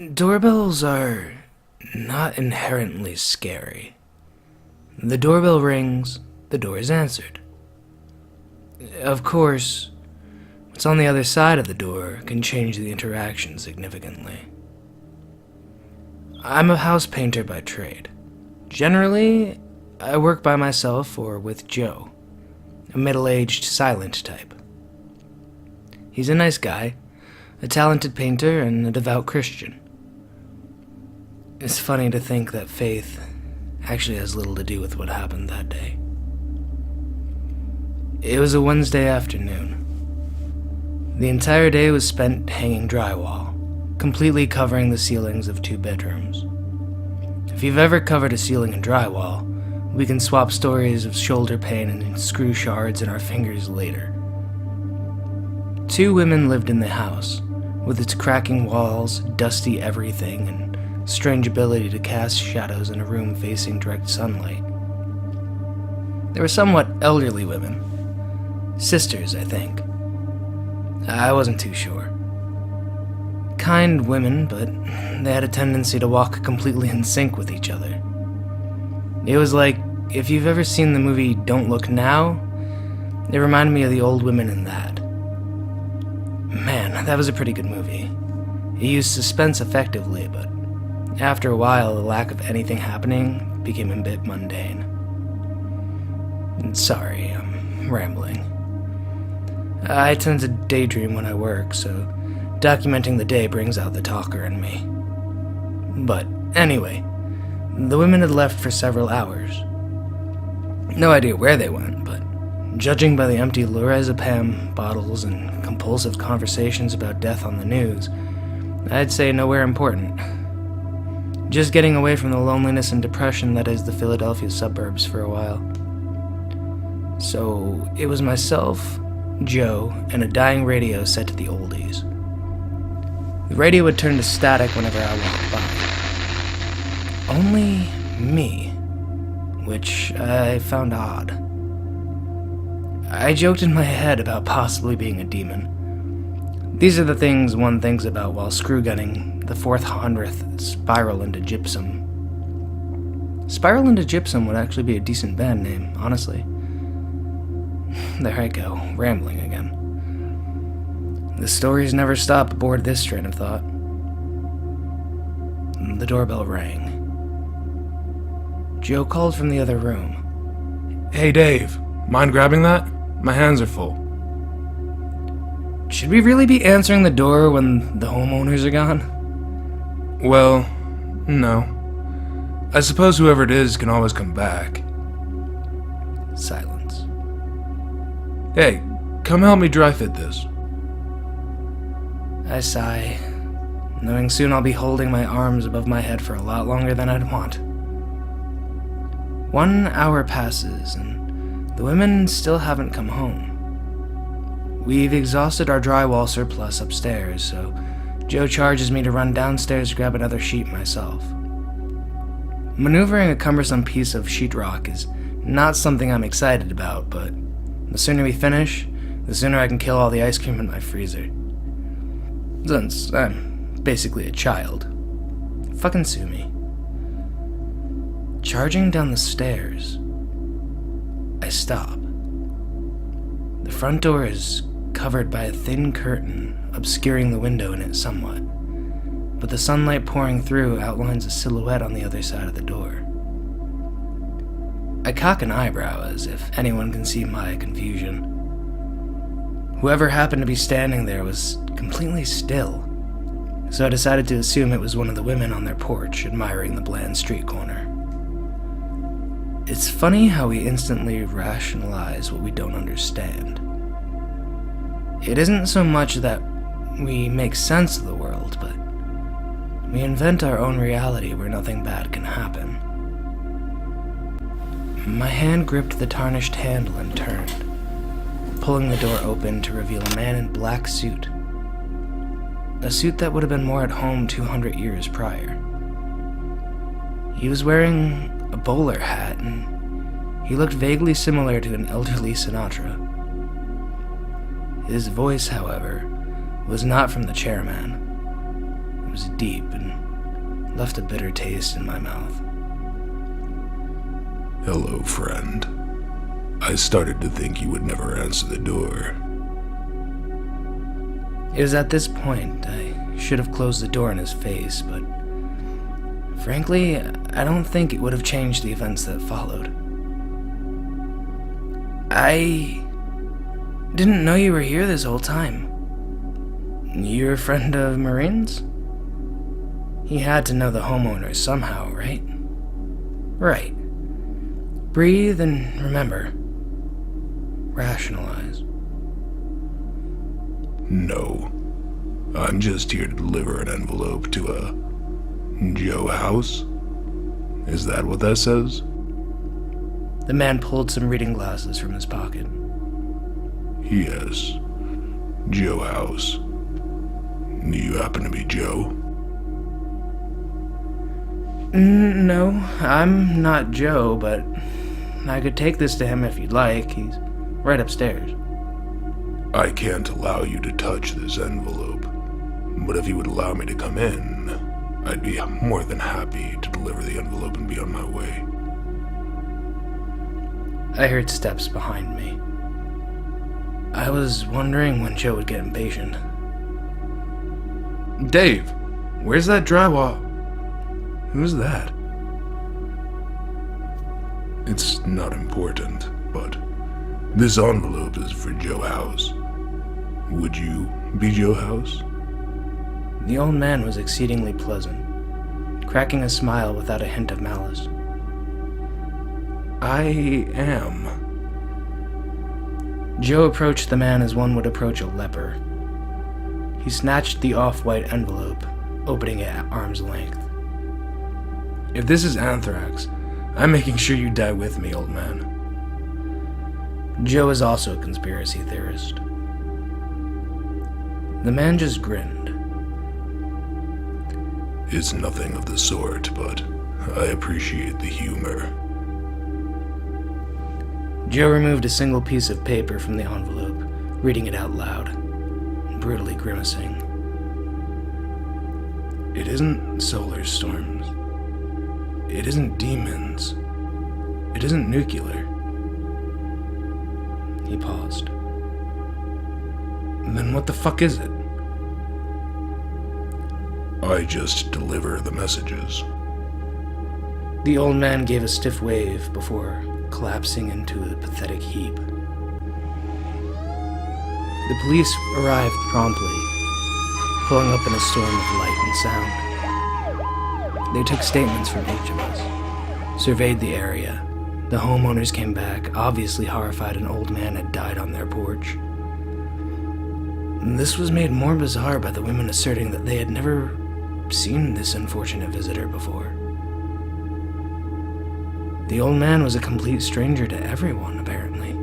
Doorbells are not inherently scary. The doorbell rings, the door is answered. Of course, what's on the other side of the door can change the interaction significantly. I'm a house painter by trade. Generally, I work by myself or with Joe, a middle-aged, silent type. He's a nice guy, a talented painter, and a devout Christian. It's funny to think that faith actually has little to do with what happened that day. It was a Wednesday afternoon. The entire day was spent hanging drywall, completely covering the ceilings of 2 bedrooms. If you've ever covered a ceiling in drywall, we can swap stories of shoulder pain and screw shards in our fingers later. 2 women lived in the house, with its cracking walls, dusty everything, and strange ability to cast shadows in a room facing direct sunlight. They were somewhat elderly women. Sisters, I think. I wasn't too sure. Kind women, but they had a tendency to walk completely in sync with each other. It was like, if you've ever seen the movie Don't Look Now, it reminded me of the old women in that. Man, that was a pretty good movie. It used suspense effectively, but after a while, the lack of anything happening became a bit mundane. Sorry, I'm rambling. I tend to daydream when I work, so documenting the day brings out the talker in me. But anyway, the women had left for several hours. No idea where they went, but judging by the empty lorazepam bottles and compulsive conversations about death on the news, I'd say nowhere important. Just getting away from the loneliness and depression that is the Philadelphia suburbs for a while. So it was myself, Joe, and a dying radio set to the oldies. The radio would turn to static whenever I walked by. Only me, which I found odd. I joked in my head about possibly being a demon. These are the things one thinks about while screw-gunning the 400th Spiral into Gypsum. Spiral into Gypsum would actually be a decent band name, honestly. There I go, rambling again. The stories never stop aboard this train of thought. The doorbell rang. Joe called from the other room. Hey Dave, mind grabbing that? My hands are full. Should we really be answering the door when the homeowners are gone? Well, no. I suppose whoever it is can always come back. Silence. Hey, come help me dry fit this. I sigh, knowing soon I'll be holding my arms above my head for a lot longer than I'd want. 1 hour passes, and the women still haven't come home. We've exhausted our drywall surplus upstairs, so Joe charges me to run downstairs to grab another sheet myself. Maneuvering a cumbersome piece of sheetrock is not something I'm excited about, but the sooner we finish, the sooner I can kill all the ice cream in my freezer. Since I'm basically a child. Fucking sue me. Charging down the stairs, I stop. The front door is covered by a thin curtain, obscuring the window in it somewhat, but the sunlight pouring through outlines a silhouette on the other side of the door. I cock an eyebrow as if anyone can see my confusion. Whoever happened to be standing there was completely still, so I decided to assume it was one of the women on their porch admiring the bland street corner. It's funny how we instantly rationalize what we don't understand. It isn't so much that we make sense of the world, but we invent our own reality where nothing bad can happen. My hand gripped the tarnished handle and turned, pulling the door open to reveal a man in black suit. A suit that would have been more at home 200 years prior. He was wearing a bowler hat, and he looked vaguely similar to an elderly Sinatra. His voice, however, was not from the chairman. It was deep and left a bitter taste in my mouth. Hello, friend. I started to think you would never answer the door. It was at this point I should have closed the door in his face, but frankly, I don't think it would have changed the events that followed. I didn't know you were here this whole time. You're a friend of Marine's? He had to know the homeowners somehow, right? Right. Breathe and remember. Rationalize. No. I'm just here to deliver an envelope to a Joe house? Is that what that says? The man pulled some reading glasses from his pocket. Yes. Joe house. Do you happen to be Joe? No, I'm not Joe, but I could take this to him if you'd like. He's right upstairs. I can't allow you to touch this envelope, but if you would allow me to come in, I'd be more than happy to deliver the envelope and be on my way. I heard steps behind me. I was wondering when Joe would get impatient. Dave, where's that drywall? Who's that? It's not important, but this envelope is for Joe House. Would you be Joe House? The old man was exceedingly pleasant, cracking a smile without a hint of malice. I am. Joe approached the man as one would approach a leper. He snatched the off-white envelope, opening it at arm's length. If this is anthrax, I'm making sure you die with me, old man. Joe is also a conspiracy theorist. The man just grinned. It's nothing of the sort, but I appreciate the humor. Joe removed a single piece of paper from the envelope, reading it out loud, brutally grimacing. It isn't solar storms. It isn't demons. It isn't nuclear. He paused. Then what the fuck is it? I just deliver the messages. The old man gave a stiff wave before collapsing into a pathetic heap. The police arrived promptly, pulling up in a storm of light and sound. They took statements from each of us, surveyed the area. The homeowners came back, obviously horrified an old man had died on their porch. This was made more bizarre by the women asserting that they had never seen this unfortunate visitor before. The old man was a complete stranger to everyone, apparently.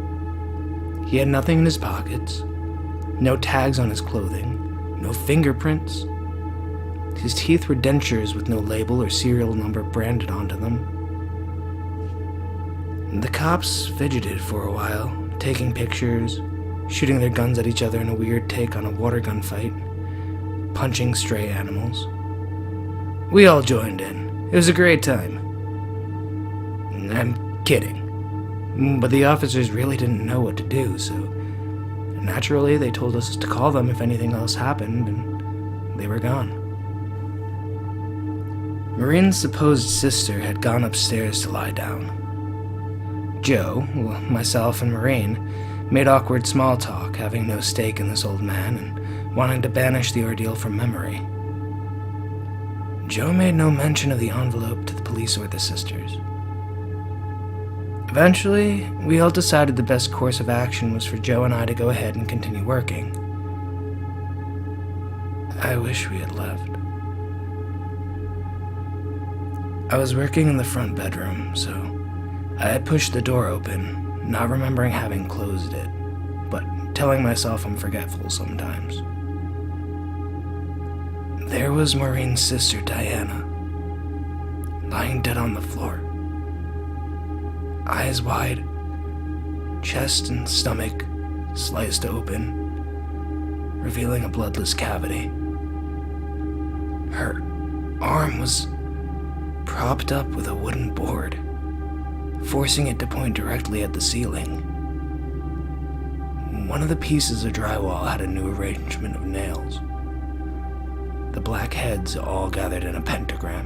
He had nothing in his pockets, no tags on his clothing, no fingerprints. His teeth were dentures with no label or serial number branded onto them. The cops fidgeted for a while, taking pictures, shooting their guns at each other in a weird take on a water gun fight, punching stray animals. We all joined in. It was a great time. I'm kidding. But the officers really didn't know what to do, so naturally they told us to call them if anything else happened, and they were gone. Marine's supposed sister had gone upstairs to lie down. Joe, myself, and Marine made awkward small talk, having no stake in this old man and wanting to banish the ordeal from memory. Joe made no mention of the envelope to the police or the sisters. Eventually, we all decided the best course of action was for Joe and I to go ahead and continue working. I wish we had left. I was working in the front bedroom, so I had pushed the door open, not remembering having closed it, but telling myself I'm forgetful sometimes. There was Maureen's sister, Diana, lying dead on the floor. Eyes wide, chest and stomach sliced open, revealing a bloodless cavity. Her arm was propped up with a wooden board, forcing it to point directly at the ceiling. One of the pieces of drywall had a new arrangement of nails. The black heads all gathered in a pentagram.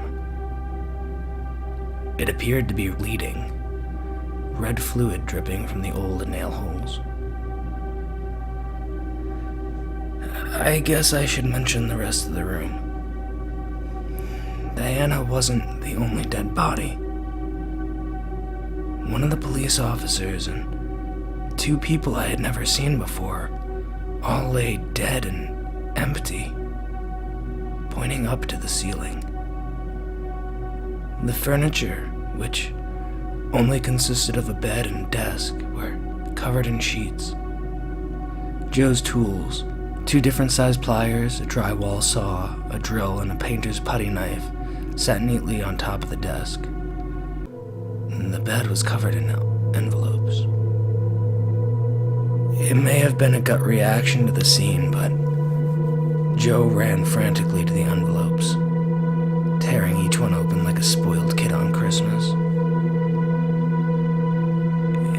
It appeared to be bleeding, red fluid dripping from the old nail holes. I guess I should mention the rest of the room. Diana wasn't the only dead body. One of the police officers and 2 people I had never seen before all lay dead and empty, pointing up to the ceiling. The furniture, which only consisted of a bed and desk, were covered in sheets. Joe's tools, 2 different sized pliers, a drywall saw, a drill, and a painter's putty knife sat neatly on top of the desk. And the bed was covered in envelopes. It may have been a gut reaction to the scene, but Joe ran frantically to the envelopes, tearing each one open like a spoiled kid on Christmas.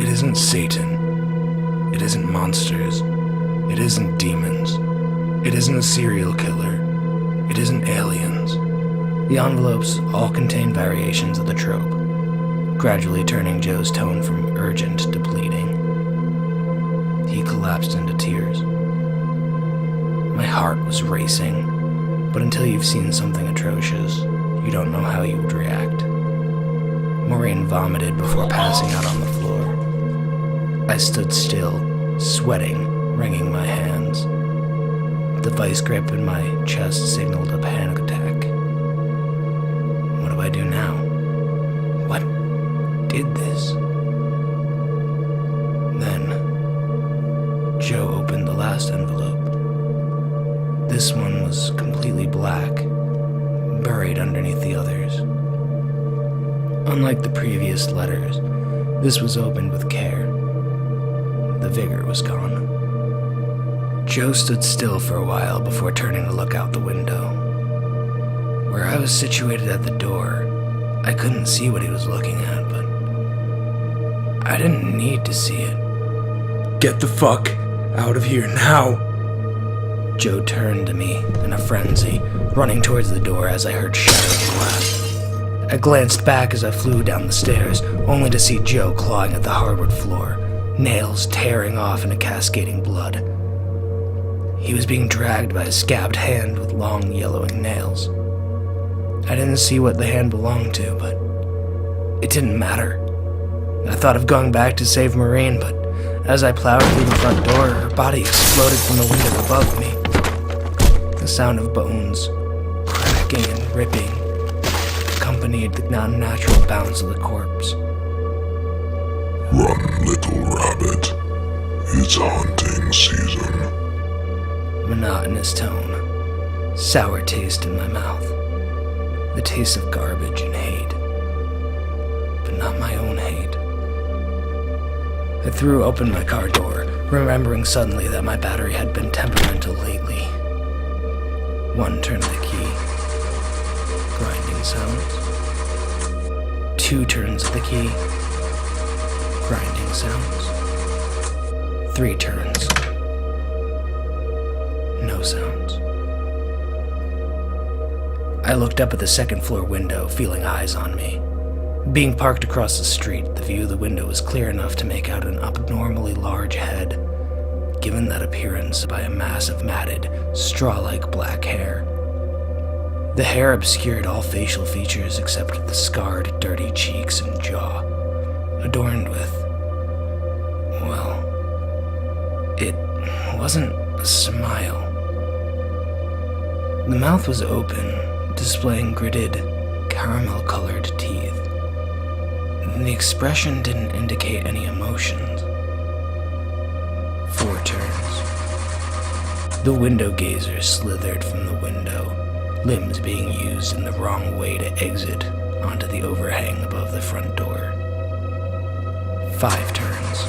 It isn't Satan. It isn't monsters. It isn't demons. It isn't a serial killer. It isn't aliens. The envelopes all contained variations of the trope, gradually turning Joe's tone from urgent to pleading. He collapsed into tears. My heart was racing, but until you've seen something atrocious, you don't know how you would react. Maureen vomited before passing out on the floor. I stood still, sweating, wringing my hands. The vice grip in my chest signaled a panic attack. What do I do now? What did this? Then, Joe opened the last envelope. This one was completely black, buried underneath the others. Unlike the previous letters, this was opened with care. The vigor was gone. Joe stood still for a while before turning to look out the window. Where I was situated at the door, I couldn't see what he was looking at, but I didn't need to see it. Get the fuck out of here now! Joe turned to me in a frenzy, running towards the door as I heard shattering glass. I glanced back as I flew down the stairs, only to see Joe clawing at the hardwood floor, nails tearing off in a cascading blood. He was being dragged by a scabbed hand with long, yellowing nails. I didn't see what the hand belonged to, but it didn't matter. I thought of going back to save Maureen, but as I plowed through the front door, her body exploded from the window above me. The sound of bones cracking and ripping accompanied the unnatural bounce of the corpse. Run, little rabbit. It's hunting season. Monotonous tone, sour taste in my mouth, the taste of garbage and hate, but not my own hate. I threw open my car door, remembering suddenly that my battery had been temperamental lately. 1 turn of the key, grinding sounds. 2 turns of the key, grinding sounds. 3 turns. No sounds. I looked up at the second floor window, feeling eyes on me. Being parked across the street, the view of the window was clear enough to make out an abnormally large head, given that appearance by a mass of matted, straw-like black hair. The hair obscured all facial features except the scarred, dirty cheeks and jaw, adorned with, well, it wasn't a smile. The mouth was open, displaying gritted, caramel-colored teeth. The expression didn't indicate any emotions. 4 turns. The window gazer slithered from the window, limbs being used in the wrong way to exit onto the overhang above the front door. 5 turns.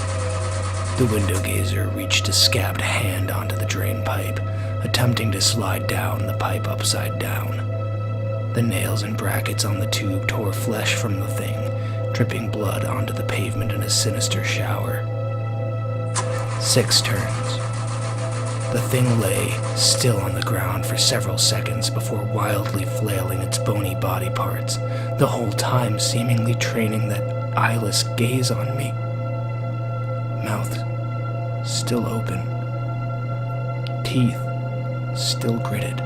The window gazer reached a scabbed hand onto the drain pipe, attempting to slide down the pipe upside down, The nails and brackets on the tube tore flesh from the thing, dripping blood onto the pavement in a sinister shower. 6 turns. The thing lay still on the ground for several seconds before wildly flailing its bony body parts, the whole time seemingly training that eyeless gaze on me. Mouth still open. Teeth still gritted.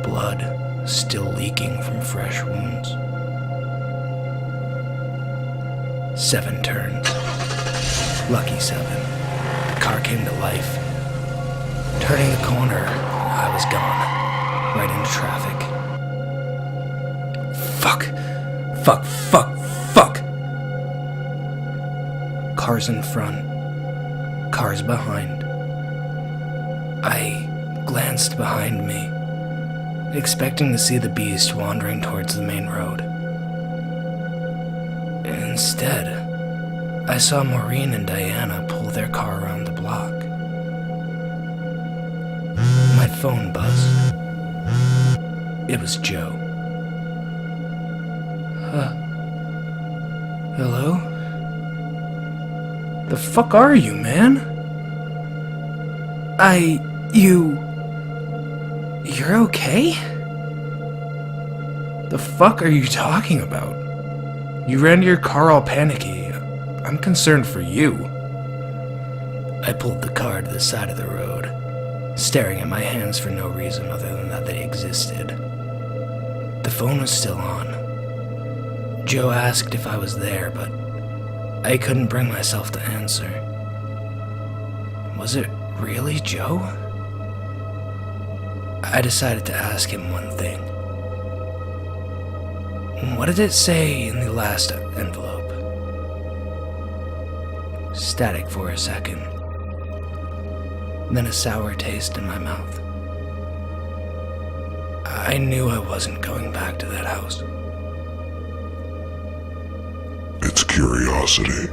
Blood still leaking from fresh wounds. 7 turns. Lucky 7. The car came to life. Turning the corner, I was gone. Right into traffic. Fuck! Fuck, fuck, fuck! Cars in front. Cars behind. I glanced behind me, expecting to see the beast wandering towards the main road. Instead, I saw Maureen and Diana pull their car around the block. My phone buzzed. It was Joe. Hello? The fuck are you, man? You're okay? The fuck are you talking about? You ran to your car all panicky. I'm concerned for you. I pulled the car to the side of the road, staring at my hands for no reason other than that they existed. The phone was still on. Joe asked if I was there, but I couldn't bring myself to answer. Was it really Joe? I decided to ask him one thing. What did it say in the last envelope? Static for a second. Then a sour taste in my mouth. I knew I wasn't going back to that house. It's curiosity.